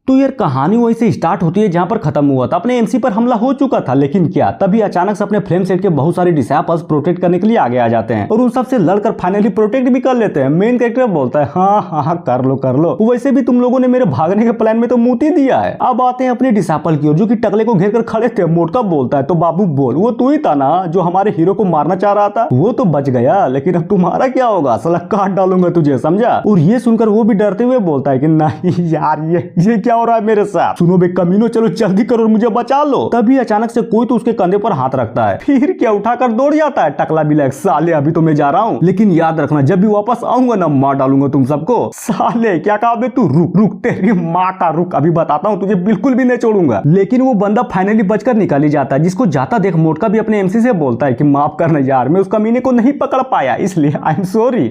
तो यार कहानी वहीं से स्टार्ट होती है जहां पर खत्म हुआ था। अपने एमसी पर हमला हो चुका था, लेकिन क्या तभी अचानक से अपने फ्लेम सेट के बहुत सारे डिसाइपल्स प्रोटेक्ट करने के लिए आगे आ जाते हैं और उन सबसे लड़कर फाइनली प्रोटेक्ट भी कर लेते हैं। मेन कैरेक्टर बोलता है हाँ कर लो। वैसे भी तुम लोगों ने मेरे भागने के प्लान में तो मूती दिया है। अब आते हैं अपने डिसाइपल की ओर जो कि टकले को घेर कर खड़े थे। मोटका बोलता है तो बाबू बोल, वो तू ही था ना जो हमारे हीरो को मारना चाह रहा था? वो तो बच गया, लेकिन अब तुम्हारा क्या होगा? साला काट डालूंगा तुझे, समझा? और ये सुनकर वो भी डरते हुए बोलता है कि नहीं यार ये क्या हो रहा है मेरे साथ? सुनो बे कमीनो, चलो जल्दी करो और मुझे बचा लो। तभी अचानक से कोई तो उसके कंधे पर हाथ रखता है, फिर क्या उठाकर दौड़ जाता है। टकला भी लाइक साले अभी तो मैं जा रहा हूँ, लेकिन याद रखना जब भी वापस आऊंगा ना मार डालूंगा तुम सबको। साले क्या कहा बे तू? रुक तेरी माँ का रुक, अभी बताता हूँ तुझे, बिल्कुल भी नहीं छोड़ूंगा। लेकिन वो बंदा फाइनली बचकर निकाल ही जाता है, जिसको जाता देख मोटका भी अपने एमसी से बोलता है कि माफ करना यार, मैं उस कमीने को नहीं पकड़ पाया, इसलिए आई एम सॉरी।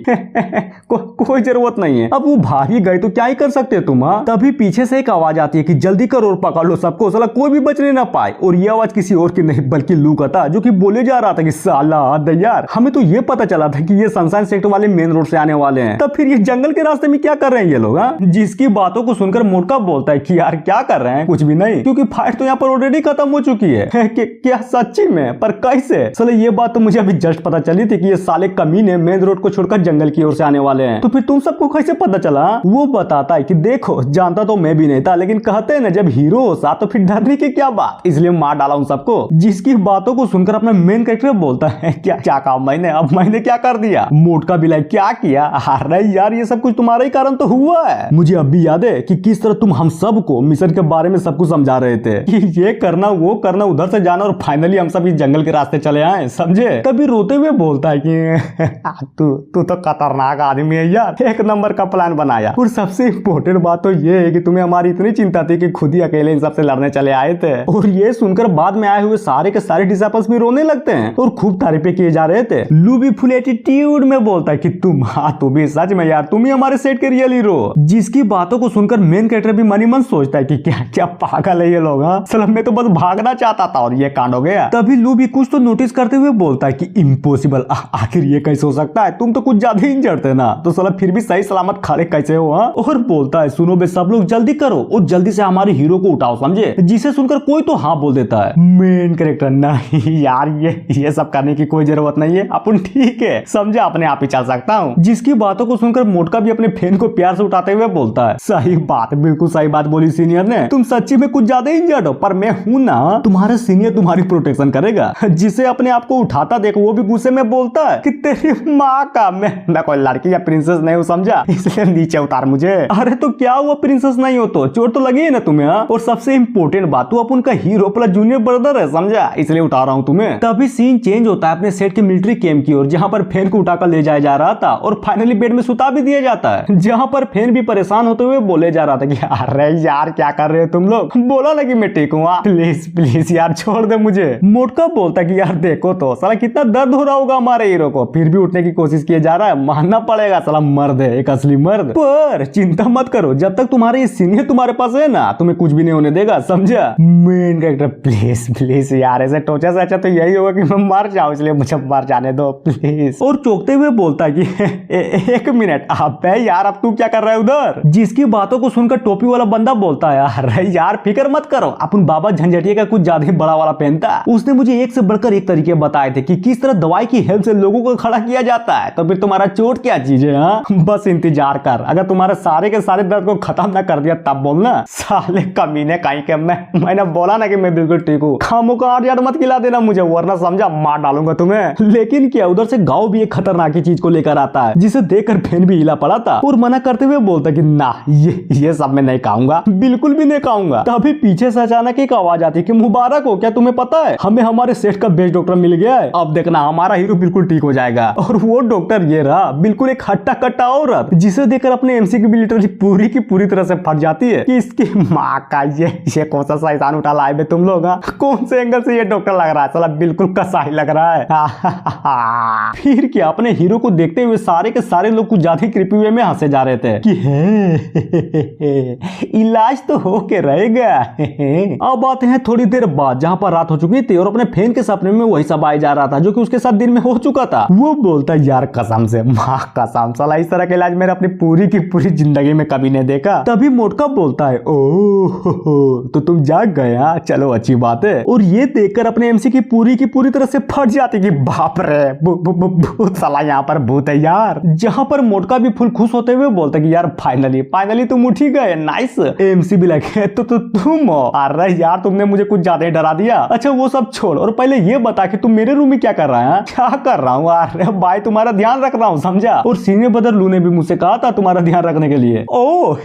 कोई जरूरत नहीं है, अब वो भाग ही गए तो क्या ही कर सकते तुम। तभी पीछे से एक आवाज आती है कि जल्दी करो और पकड़ लो सबको, साला कोई भी बचने ना पाए। और ये आवाज किसी और की नहीं बल्कि लू का था, जो कि बोले जा रहा था कि साला यार हमें तो ये पता चला था कि ये सनशाइन सेक्टर वाले मेन रोड से आने वाले हैं, तब फिर ये जंगल के रास्ते में क्या कर रहे हैं ये लोग? जिसकी बातों को सुनकर मोटका बोलता है कि यार क्या कर रहे हैं? कुछ भी नहीं, क्योंकि फाइट तो यहाँ पर ऑलरेडी खत्म हो चुकी है। क्या सच्ची में? पर कैसे? साले ये बात तो मुझे अभी जस्ट पता चली थी कि ये साले कमीने मेन रोड को छोड़कर जंगल की ओर से आने वाले हैं। तो फिर तुम सबको कैसे पता चला? वो बताता है कि देखो जानता तो मैं भी नहीं था, लेकिन कहते हैं ना जब हीरो हो साथ तो फिर डरने की क्या बात, इसलिए मार डाला उन सबको। जिसकी बातों को सुनकर अपना मेन कैरेक्टर बोलता है क्या कहा मैंने? अब मैंने क्या कर दिया? मोटका भी लाइक क्या किया? अरे यार ये सब कुछ तुम्हारा ही कारण तो हुआ है। मुझे अब भी याद है कि किस तरह तुम हम सबको मिशन के बारे में सब कुछ समझा रहे थे कि ये करना वो करना, उधर से जाना, और फाइनली हम सब इस जंगल के रास्ते चले आए, समझे? तभी रोते हुए बोलता है कि तू तो खतरनाक आदमी है यार, एक नंबर का प्लान बनाया। और सबसे इम्पोर्टेंट बात तो ये है कि तुम्हें हमारी इतनी चिंता थी कि खुद ही अकेले इन सबसे लड़ने चले आए थे। और ये सुनकर बाद में आए हुए सारे के सारे डिसाइपल्स भी रोने लगते हैं और खूब तारीफें किए जा रहे थे। लू भी फुल एटीट्यूड में बोलता है कि तू भी सच में यार, तुम ही हमारे सेट के रियल हीरो। जिसकी बातों को सुनकर मेन कैरेक्टर भी मनी मन सोचता है कि क्या पागल है ये लोग। सलाम मैं तो बस भागना चाहता था और ये कांड हो गया। तभी लू भी कुछ तो नोटिस करते हुए बोलता है कि इम्पॉसिबल, आखिर ये कैसे हो सकता है? तुम तो कुछ ज्यादा ही इंजर्ड थे ना, तो साला फिर भी सही सलामत खड़े कैसे हो? और बोलता है सुनो बे सब लोग जल्दी करो और जल्दी से हमारे हीरो को उठाओ, समझे? जिसे सुनकर कोई तो हाँ बोल देता है। मेन कैरेक्टर नहीं यार, ये सब करने की कोई जरूरत नहीं है, अपन ठीक है समझा, अपने आप ही चल सकता हूँ। जिसकी बातों को सुनकर मोटका भी अपने फैन को प्यार से उठाते हुए बोलता है सही बात, बिल्कुल सही बात बोली सीनियर ने, तुम सच्ची में कुछ ज्यादा इंजर्ड हो, पर मैं हूं ना, तुम्हारा सीनियर तुम्हारी प्रोटेक्शन करेगा। जिसे अपने आप को उठाता देखो वो भी गुस्से में बोलता है कि तेरी माँ का, मैं कोई लड़की या प्रिंसेस नहीं हूँ, समझा, इसलिए नीचे उतार मुझे। अरे तो क्या हुआ, प्रिंसेस नहीं हो तो चोट तो लगी है ना तुम्हें? और सबसे इम्पोर्टेंट बात, तू अपन का हीरो प्लस जूनियर ब्रदर है, समझा, इसलिए उठा रहा हूँ तुम्हें। तभी सीन चेंज होता है अपने सेट के मिलिट्री कैंप की ओर, जहाँ पर फैन को उठाकर ले जाया जा रहा था और फाइनली बेड में सुता भी दिया जाता है, जहाँ पर फैन भी परेशान होते हुए बोले जा रहा था कि अरे यार क्या कर रहे हो तुम लोग, बोला ना कि मैं ठीक हूँ, प्लीज यार छोड़ दे मुझे। मोटका बोलता कि यार देखो तो साला कितना दर्द हो रहा होगा हमारे हीरो को, फिर भी उठने की कोशिश किया जा रहा है, मानना पड़ेगा साला मर्द है, एक असली मर्द। पर चिंता मत करो, जब तक तुम्हारे ये सीनियर तुम्हारे पास है ना, तुम्हें कुछ भी नहीं होने देगा, समझा? मेन कैरेक्टर प्लीज यार, ऐसे टोचा से अच्छा तो यही होगा कि मैं मर जाऊं, इसलिए मुझे मर जाने दो प्लीज। और चौंकते हुए बोलता है कि एक मिनट, अबे यार अब तू क्या कर रहा है उधर? जिसकी बातों को सुनकर टोपी वाला बंदा बोलता है अरे यार फिक्र मत करो, अपन बाबा झंझटिया का कुछ ज्यादा ही बड़ा वाला पेन था, उसने मुझे एक से बढ़कर एक तरीके बताए थे कि किस तरह दवाई की हेल्प से लोगों को खड़ा किया जाता है, तो फिर तुम्हारा चोट क्या चीज है? बस इंतजार कर, अगर तुम्हारे सारे के सारे दर्द को खत्म ना कर दिया तब बोलना। साले कमीने कहीं के, मैंने बोला ना कि मैं बिल्कुल ठीक हूँ, खामों का यार मत खिला देना मुझे, वरना समझा मार डालूंगा तुम्हें। लेकिन क्या उधर से गाँव भी एक खतरनाक चीज को लेकर आता है, जिसे देखकर फैन भी हिला पड़ा था और मना करते हुए बोलता कि ना ये सब मैं नहीं खाऊंगा, बिल्कुल भी नहीं खाऊंगा। तभी पीछे से अचानक एक आवाज आती है कि मुबारक हो, क्या तुम्हें पता है हमें हमारे सेट का बेस्ट डॉक्टर मिल गया है, अब देखना हमारा हीरो बिल्कुल ठीक हो जाएगा। और वो डॉक्टर ये रहा, बिल्कुल एक हट्टा कट्टा औरत, जिसे देखकर अपने एमसी की लिटरली पूरी की पूरी तरह से फट जाती है कि इसकी माँ का ये कौन सा शैतान उठा लाए बे तुम लोग? कौन से एंगल से ये डॉक्टर लग रहा है, साला बिल्कुल कसाई लग रहा है। फिर क्या अपने हीरो को देखते हुए सारे के सारे लोग कुछ ज्यादा क्रिपी वे में हंसे जा रहे थे कि इलाज तो हो के रहेगा। अब आते हैं थोड़ी देर बाद, जहाँ पर रात हो चुकी थी और अपने फैन के सपने में वही सब आया जा रहा था जो कि उसके साथ दिन में हो चुका था। वो बोलता यार कसम से, माँ कसम, साला इस तरह का इलाज मैंने अपनी पूरी की पूरी जिंदगी में कभी नहीं देखा। तभी मोटका बोलता है, ओह तो तुम जाग गए, चलो अच्छी बात है। और ये देखकर अपने एमसी की पूरी तरह से फट जाती कि बाप रे भूत, साला यहाँ पर भूत है यार। जहाँ पर मोटका भी फुल खुश होते हुए बोलता कि यार फाइनली तुम उठ ही गए, नाइस। एमसी भी लगे तो तुम हो, अरे यार तुमने मुझे कुछ ज्यादा ही डरा दिया। अच्छा वो सब छोड़ और पहले ये बता कि तुम मेरे रूम में क्या कर रहा है? क्या कर रहा हूँ? अरे भाई तुम्हारा ध्यान रख रहा हूँ, समझा। और सीनियर ब्रदर लू ने भी मुझसे कहा था तुम्हारा ध्यान रखने के लिए। ओह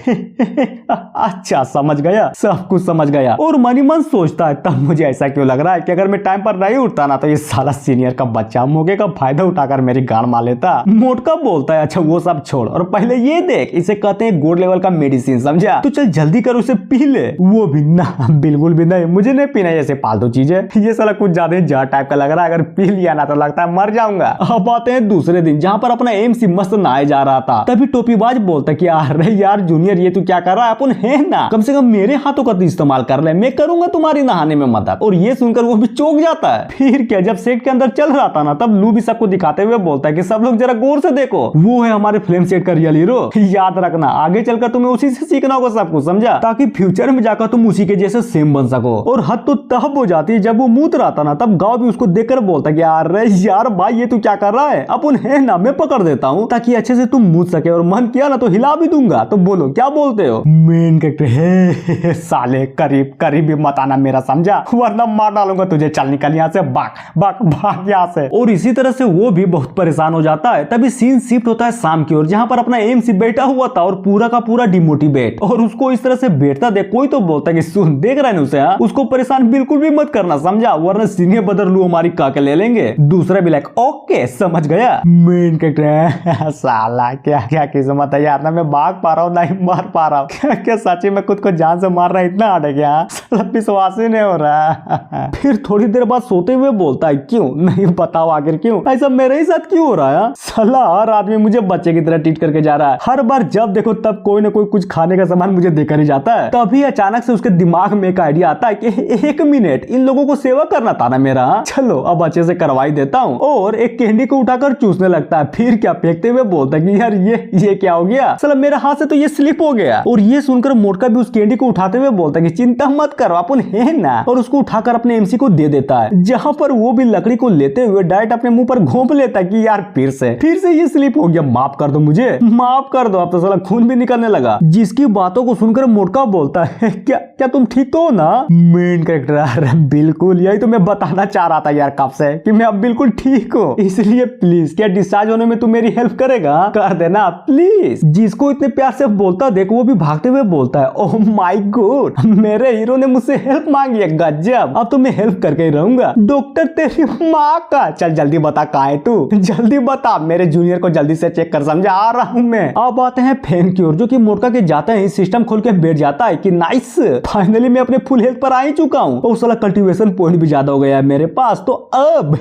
अच्छा समझ गया, सब कुछ समझ गया। और मन ही मन सोचता है तब मुझे ऐसा क्यों लग रहा है कि अगर मैं टाइम पर नहीं उठता ना तो ये साला सीनियर का बच्चा मौके का फायदा उठाकर मेरी गांड मार लेता। मोटका बोलता है अच्छा वो सब छोड़ और पहले ये देख, इसे कहते हैं गोल्ड लेवल का मेडिसिन, समझा। तो चल जल्दी कर उसे पी ले। वो भी ना, बिल्कुल भी नहीं, मुझे नहीं पीना ऐसे फालतू चीजें, ये साला कुछ ज्यादा ही जहर टाइप का लग रहा है, अगर पी लिया ना तो लगता है मर जाऊंगा। अब आते हैं दूसरे दिन जहाँ पर अपना एमसी मस्त नहाए जा रहा था, तभी टोपीबाज बोलता कि अरे यार जूनियर ये तू क्या कर रहा है, अपन है ना, कम से कम मेरे हाथों का इस्तेमाल कर ले, मैं करूंगा तुम्हारी नहाने में मदद। और ये सुनकर वो भी चौंक जाता है। फिर क्या, जब सेट के अंदर चल रहा था ना तब लू भी सबको दिखाते हुए बोलता है कि सब लोग जरा गौर से देखो, वो है हमारे फिल्म सेट का रियल हीरो। याद रखना आगे चलकर तुम्हें उसी से सीखना होगा सब कुछ, समझा, ताकि फ्यूचर में जाकर तुम उसी के जैसे सेम बन सको। और हद तो तब हो जाती है जब वो मूत रहा था ना, तब गाँव भी उसको देखकर बोलता कि अरे यार भाई ये तू क्या कर रहा है, अपन है ना, मैं पकड़ देता हूँ ताकि अच्छे से तुम मूत सके, और मन किया ना तो हिला भी दूंगा। तो बोलो क्या बोलते हो? मेन कैरेक्टर है साले करीब भी मत आना मेरा, समझा, वरना मार डालूंगा तुझे, चल निकल यहाँ से, भाग यहाँ से। और इसी तरह से वो भी बहुत परेशान हो जाता है। तभी सीन शिफ्ट होता है शाम की ओर, जहाँ पर अपना एमसी बैठा हुआ था और पूरा का पूरा डिमोटिवेट, और उसको इस तरह से बैठता देख कोई तो बोलता है कि सुन देख रहा है उसे, उसको परेशान बिल्कुल भी मत करना, समझा, वरना सीनियर बदल लू हमारी काके ले लेंगे। दूसरा भी लाइक ओके समझ गया। मेन कैरेक्टर साला क्या किस्मत है यार, ना मैं भाग पा रहा हूँ ना ही मार पा रहा हूँ। क्या सच्ची में खुद को जान से मार रहा है, इतना हार्ड है क्या? साला विश्वास ही नहीं हो रहा। फिर थोड़ी देर बाद सोते हुए बोलता है क्यों नहीं, बताओ आखिर क्यों ऐसा मेरे ही साथ क्यों हो रहा है? साला हर आदमी मुझे बच्चे की तरह ट्रीट करके जा रहा है, हर बार जब देखो तब कोई ना कोई कुछ खाने का सामान मुझे देकर ही जाता है। तभी अचानक से उसके दिमाग में एक आइडिया आता है कि एक मिनट, इन लोगों को सेवा करना था ना मेरा, चलो अब अच्छे से करवाई देता हूँ। और एक कैंडी को उठाकर चूसने लगता है। फिर क्या फेंकते हुए बोलता है कि यार ये क्या हो गया, साला मेरे हाथ से तो ये स्लिप हो गया। और ये सुनकर मोटका भी उस कैंडी को उठाते हुए बोलता है कि चिंता मत करो अपन है ना, और उसको उठाकर अपने एमसी को दे देता है। जहाँ पर वो भी लकड़ी को लेते हुए डायरेक्ट अपने मुंह पर घोंप लेता है कि यार फिर से ये स्लिप हो गया, माफ कर दो मुझे, माफ कर दो। अब तो साला खून भी निकलने लगा। जिसकी बातों को सुनकर मोटका बोलता है क्या तुम ठीक तो हो ना? मेन कैरेक्टर बिल्कुल, यही तो मैं बताना चाह रहा था यार कब से कि मैं अब बिल्कुल ठीक हूँ, इसलिए प्लीज क्या डिस्चार्ज होने में तू मेरी हेल्प करेगा? कर देना प्लीज। जिसको इतने प्यार से बोलता देखो वो भी भागते हुए बोलता है ओह माय गॉड, मेरे हीरो ने मुझसे हेल्प मांगी है, गजब, अब तो मैं हेल्प करके ही रहूंगा। डॉक्टर तेरी माँ का, चल जल्दी बता कहाँ है तू, जल्दी बता, मेरे जूनियर को जल्दी से चेक कर, समझा, आ रहा हूँ मैं। अब आते हैं फैन की ओर, जो कि मोटका के जाते हैं सिस्टम खोल के बैठ जाता है कि नाइस, फाइनली मैं अपने फुल हेल्थ पर आ ही चुका हूँ, और साला कल्टीवेशन पॉइंट भी ज्यादा हो गया है मेरे पास, तो अब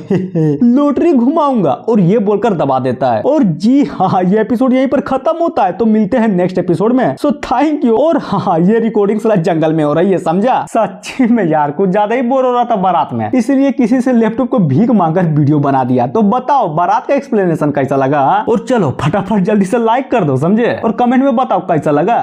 लॉटरी घुमाऊंगा, और ये बोलकर दबा देता है। और जी हाँ, ये एपिसोड यहीं पर खत्म होता है, तो मिलते हैं नेक्स्ट एपिसोड में। So thank you. और हाँ, ये रिकॉर्डिंग साला जंगल में हो रही है, समझा, सच्ची में यार कुछ ज्यादा ही बोर हो रहा था बारात में, इसलिए किसी से लैपटॉप को भीख मांगकर वीडियो बना दिया। तो बताओ बारात का एक्सप्लेनेशन कैसा लगा? और चलो फटाफट जल्दी से लाइक कर दो, समझे, और कमेंट में बताओ कैसा लगा।